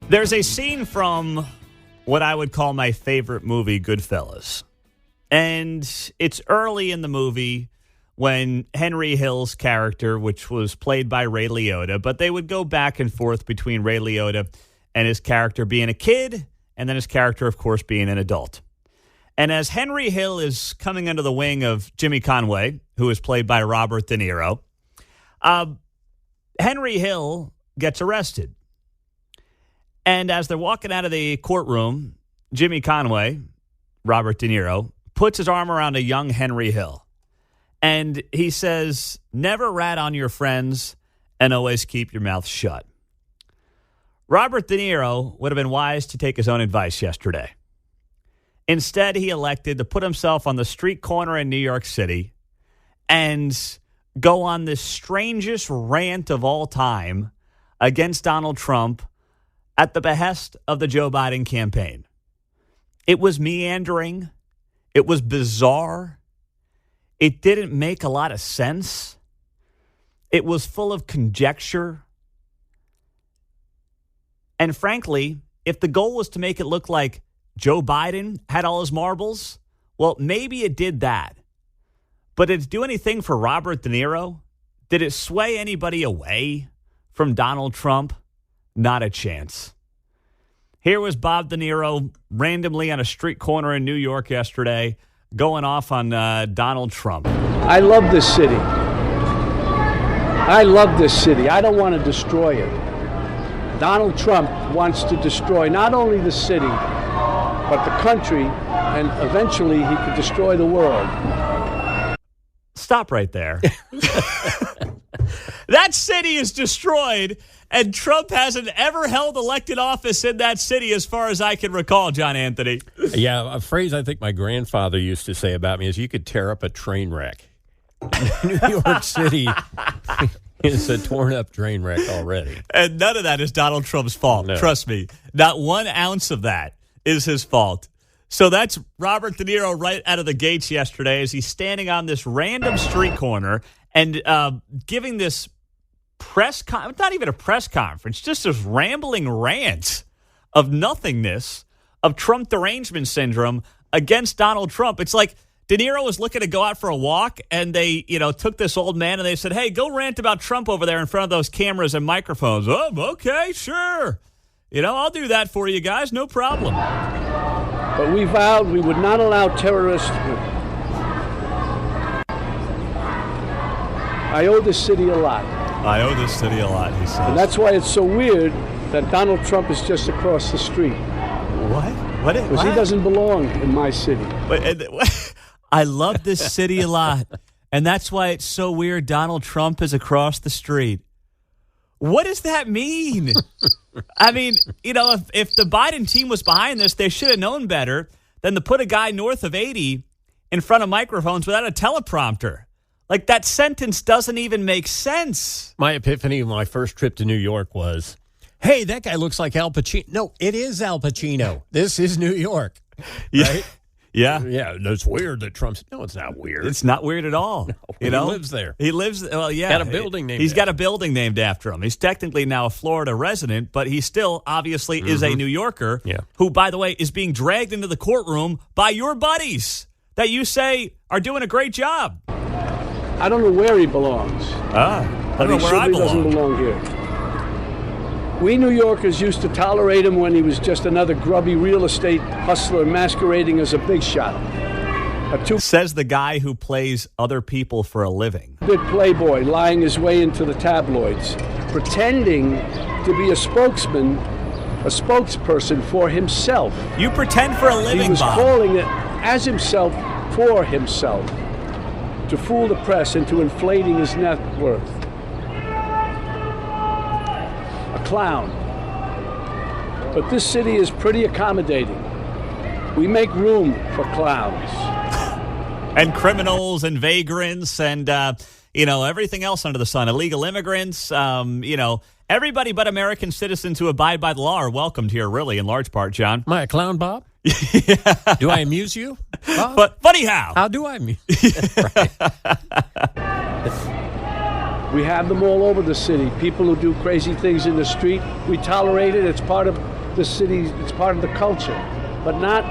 There's a scene from what I would call my favorite movie, Goodfellas. And it's early in the movie when Henry Hill's character, which was played by Ray Liotta, but they would go back and forth between Ray Liotta and his character being a kid, and then his character, of course, being an adult. And as Henry Hill is coming under the wing of Jimmy Conway, who is played by Robert De Niro, Henry Hill gets arrested. And as they're walking out of the courtroom, Jimmy Conway, Robert De Niro, puts his arm around a young Henry Hill. And he says, never rat on your friends and always keep your mouth shut. Robert De Niro would have been wise to take his own advice yesterday. Instead, he elected to put himself on the street corner in New York City and go on this strangest rant of all time against Donald Trump at the behest of the Joe Biden campaign. It was meandering. It was bizarre. It didn't make a lot of sense. It was full of conjecture. And frankly, if the goal was to make it look like Joe Biden had all his marbles, well, maybe it did that. But did it do anything for Robert De Niro? Did it sway anybody away from Donald Trump? Not a chance. Here was Bob De Niro randomly on a street corner in New York yesterday going off on Donald Trump. I love this city. I love this city. I don't want to destroy it. Donald Trump wants to destroy not only the city, but the country, and eventually he could destroy the world. Stop right there. That city is destroyed, and Trump hasn't ever held elected office in that city as far as I can recall, John Anthony. Yeah, a phrase I think my grandfather used to say about me is you could tear up a train wreck. New York City is a torn-up train wreck already. And none of that is Donald Trump's fault. No. Trust me. Not 1 ounce of that is his fault. So that's Robert De Niro right out of the gates yesterday as he's standing on this random street corner and giving this not even a press conference, just this rambling rant of nothingness, of Trump derangement syndrome against Donald Trump. It's like De Niro was looking to go out for a walk, and they, took this old man and they said, hey, go rant about Trump over there in front of those cameras and microphones. Oh, okay, sure. I'll do that for you guys, no problem. But we vowed we would not allow terrorists. I owe this city a lot. I owe this city a lot, he says. And that's why it's so weird that Donald Trump is just across the street. What? Because he doesn't belong in my city. I love this city a lot, and that's why it's so weird Donald Trump is across the street. What does that mean? I mean, if the Biden team was behind this, they should have known better than to put a guy north of 80 in front of microphones without a teleprompter. Like, that sentence doesn't even make sense. My epiphany of my first trip to New York was, hey, that guy looks like Al Pacino. No, it is Al Pacino. This is New York. Right? Yeah. Yeah, it's weird that Trump's... No, it's not weird. It's not weird at all. No, he lives there. He lives... Well, yeah. Got a building named He's after got a building named after him. He's technically now a Florida resident, but he still obviously is a New Yorker who, by the way, is being dragged into the courtroom by your buddies that you say are doing a great job. I don't know where he belongs. I don't know where I belong. Doesn't belong here. We New Yorkers used to tolerate him when he was just another grubby real estate hustler masquerading as a big shot. Says the guy who plays other people for a living. Big playboy lying his way into the tabloids, pretending to be a spokesperson for himself. You pretend for a living, He was Bob. calling it as himself for himself, to fool the press into inflating his net worth. A clown. But this city is pretty accommodating. We make room for clowns. And criminals and vagrants and, everything else under the sun. Illegal immigrants, everybody but American citizens who abide by the law are welcomed here, really, in large part, John. Am I a clown, Bob? Yeah. Do I amuse you, Bob? But funny how? How do I amuse? Right. We have them all over the city. People who do crazy things in the street, we tolerate it. It's part of the city, it's part of the culture, but not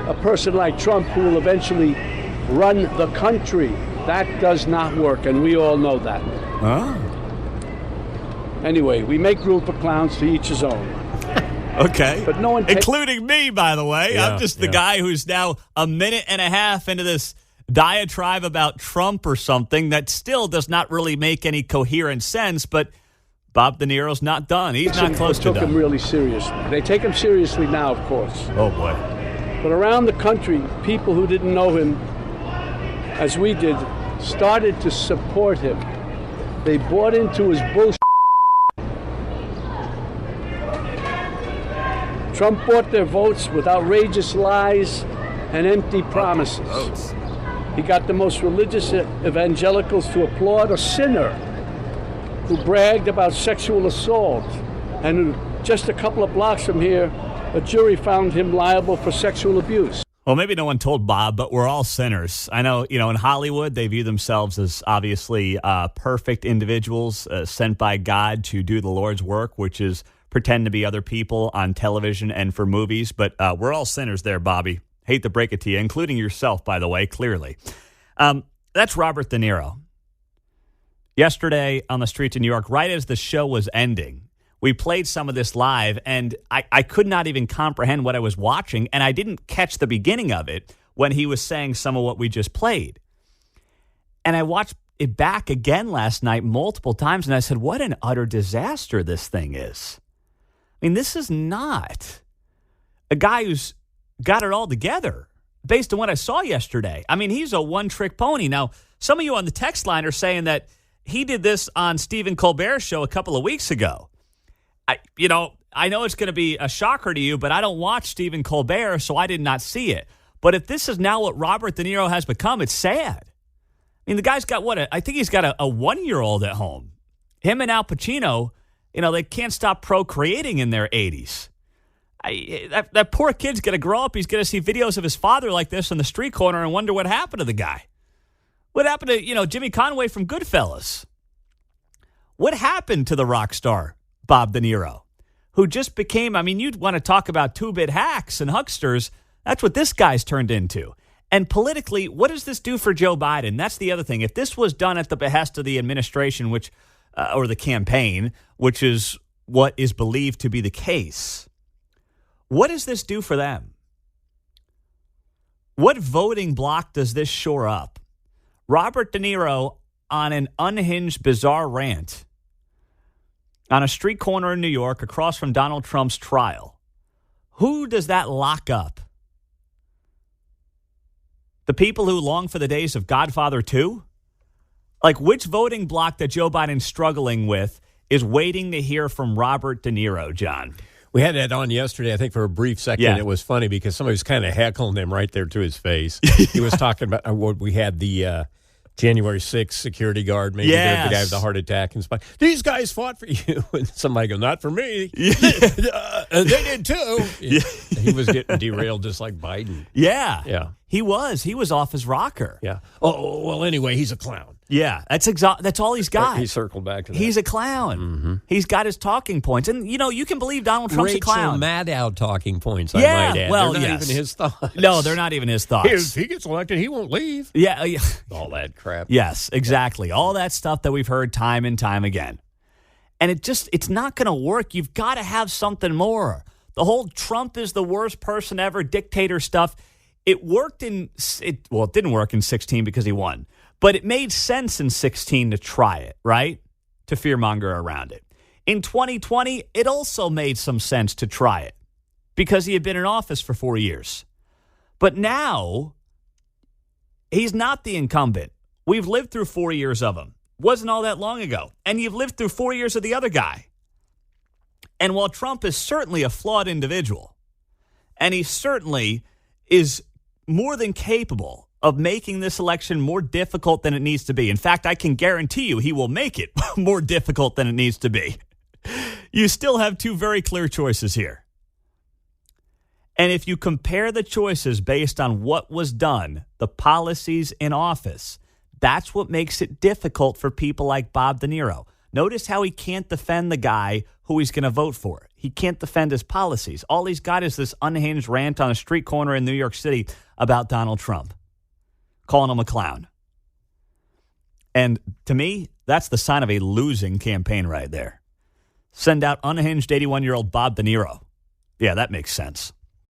a person like Trump who will eventually run the country. That does not work, and we all know that. Oh. Anyway, we make room for clowns, to each his own. Okay. But no one including me, by the way. Yeah, I'm just the guy who's now a minute and a half into this diatribe about Trump or something that still does not really make any coherent sense, but Bob DeNiro's not done. He's not close to done. They took him really seriously. They take him seriously now, of course. Oh, boy. But around the country, people who didn't know him, as we did, started to support him. They bought into his bullshit. Trump bought their votes with outrageous lies and empty promises. He got the most religious evangelicals to applaud a sinner who bragged about sexual assault, and who, just a couple of blocks from here, a jury found him liable for sexual abuse. Well, maybe no one told Bob, but we're all sinners. I know, in Hollywood, they view themselves as obviously perfect individuals sent by God to do the Lord's work, which is pretend to be other people on television and for movies. But we're all sinners there, Bobby. Hate to break it to you, including yourself, by the way, clearly. That's Robert De Niro. Yesterday on the streets of New York, right as the show was ending, we played some of this live, and I could not even comprehend what I was watching, and I didn't catch the beginning of it when he was saying some of what we just played. And I watched it back again last night multiple times, and I said, what an utter disaster this thing is. I mean, this is not a guy who's got it all together based on what I saw yesterday. I mean, he's a one-trick pony. Now, some of you on the text line are saying that he did this on Stephen Colbert's show a couple of weeks ago. I know it's going to be a shocker to you, but I don't watch Stephen Colbert, so I did not see it. But if this is now what Robert De Niro has become, it's sad. I mean, the guy's got I think he's got a 1-year-old at home. Him and Al Pacino, they can't stop procreating in their 80s. That poor kid's going to grow up. He's going to see videos of his father like this on the street corner and wonder what happened to the guy. What happened to, Jimmy Conway from Goodfellas? What happened to the rock star, Bob De Niro, who just became, you'd want to talk about two-bit hacks and hucksters. That's what this guy's turned into. And politically, what does this do for Joe Biden? That's the other thing. If this was done at the behest of the administration, or the campaign, which is what is believed to be the case, what does this do for them? What voting bloc does this shore up? Robert De Niro on an unhinged, bizarre rant on a street corner in New York across from Donald Trump's trial. Who does that lock up? The people who long for the days of Godfather 2? Like, which voting bloc that Joe Biden's struggling with is waiting to hear from Robert De Niro, John? We had that on yesterday, I think, for a brief second. Yeah. It was funny because somebody was kind of heckling him right there to his face. He was talking about what we had the January 6th security guard, maybe Yes. the guy with the heart attack and stuff. These guys fought for you. And somebody go, not for me. Yeah. They did too. Yeah. He was getting derailed just like Biden. Yeah. Yeah. He was off his rocker. Yeah. Oh, well, anyway, he's a clown. Yeah. That's all he's got. He circled back to that. He's a clown. Mm-hmm. He's got his talking points. And, you can believe Donald Trump's a clown. Rachel Maddow talking points, Yeah, I might add. well, they're not yes. even his thoughts. No, they're not even his thoughts. If he gets elected, he won't leave. Yeah. All that crap. Yes, exactly. All that stuff that we've heard time and time again. And it's not going to work. You've got to have something more. The whole Trump is the worst person ever dictator stuff. It didn't work in 16 because he won. But it made sense in 16 to try it, right? To fearmonger around it. In 2020, it also made some sense to try it because he had been in office for 4 years. But now, he's not the incumbent. We've lived through 4 years of him. Wasn't all that long ago. And you've lived through 4 years of the other guy. And while Trump is certainly a flawed individual, and he certainly is more than capable of making this election more difficult than it needs to be. In fact, I can guarantee you he will make it more difficult than it needs to be. You still have two very clear choices here. And if you compare the choices based on what was done, the policies in office, that's what makes it difficult for people like Bob De Niro. Notice how he can't defend the guy who he's going to vote for. He can't defend his policies. All he's got is this unhinged rant on a street corner in New York City about Donald Trump, calling him a clown. And to me, that's the sign of a losing campaign right there. Send out unhinged 81-year-old Bob DeNiro. Yeah, that makes sense.